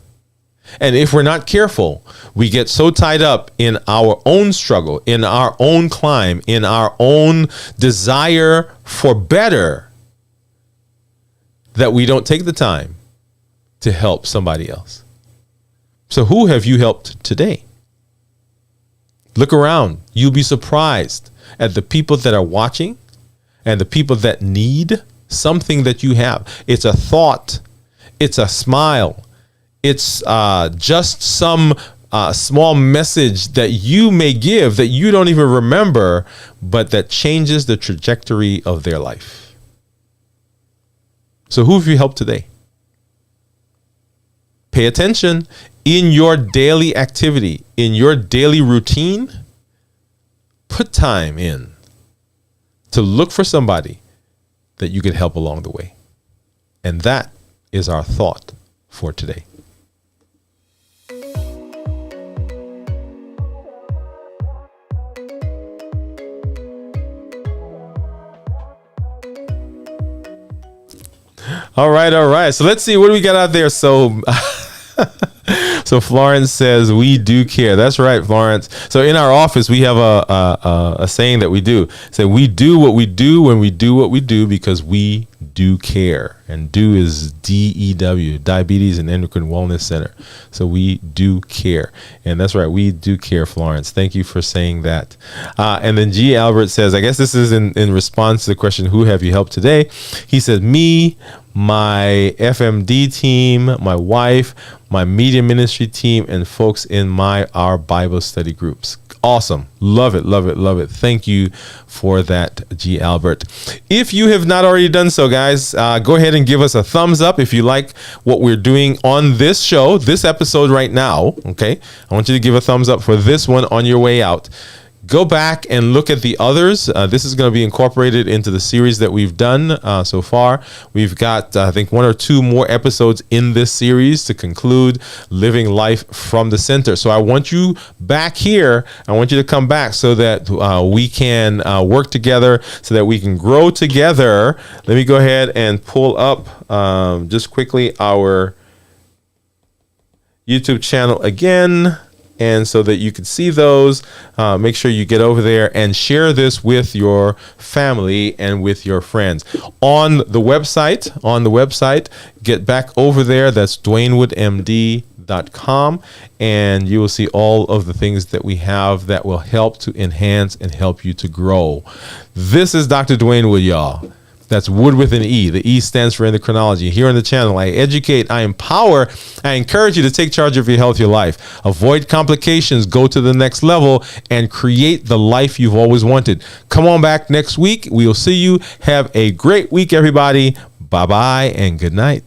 And if we're not careful, we get so tied up in our own struggle, in our own climb, in our own desire for better, that we don't take the time to help somebody else. So who have you helped today? Look around. You'll be surprised at the people that are watching and the people that need something that you have. It's a thought. It's a smile. It's just some small message that you may give that you don't even remember, but that changes the trajectory of their life. So who have you helped today? Pay attention in your daily activity, in your daily routine. Put time in to look for somebody that you could help along the way. And that is our thought for today. All right. So let's see, what do we got out there? So Florence says, we do care. That's right, Florence. So in our office, we have a saying that we do. Say, we do what we do when we do what we do because we do care. And do is DEW, Diabetes and Endocrine Wellness Center. So we do care. And that's right, we do care, Florence. Thank you for saying that. And then G. Albert says, I guess this is in response to the question, who have you helped today? He said, me, my FMD team, my wife, my media ministry team, and folks in our Bible study groups. Awesome. Love it. Thank you for that, G. Albert. If you have not already done so, guys, go ahead and give us a thumbs up if you like what we're doing on this show, this episode right now. Okay. I want you to give a thumbs up for this one on your way out. Go back and look at the others. This is going to be incorporated into the series that we've done so far. We've got, I think, 1 or 2 more episodes in this series to conclude living life from the center. So I want you back here. I want you to come back so that we can work together, so that we can grow together. Let me go ahead and pull up just quickly our YouTube channel again. And so that you can see those, make sure you get over there and share this with your family and with your friends. On the website, get back over there. That's DwayneWoodMD.com, and you will see all of the things that we have that will help to enhance and help you to grow. This is Dr. Dwayne Wood, y'all. That's Wood with an E. The E stands for endocrinology. Here on the channel, I educate, I empower, I encourage you to take charge of your health, your life. Avoid complications, go to the next level, and create the life you've always wanted. Come on back next week. We'll see you. Have a great week, everybody. Bye-bye and good night.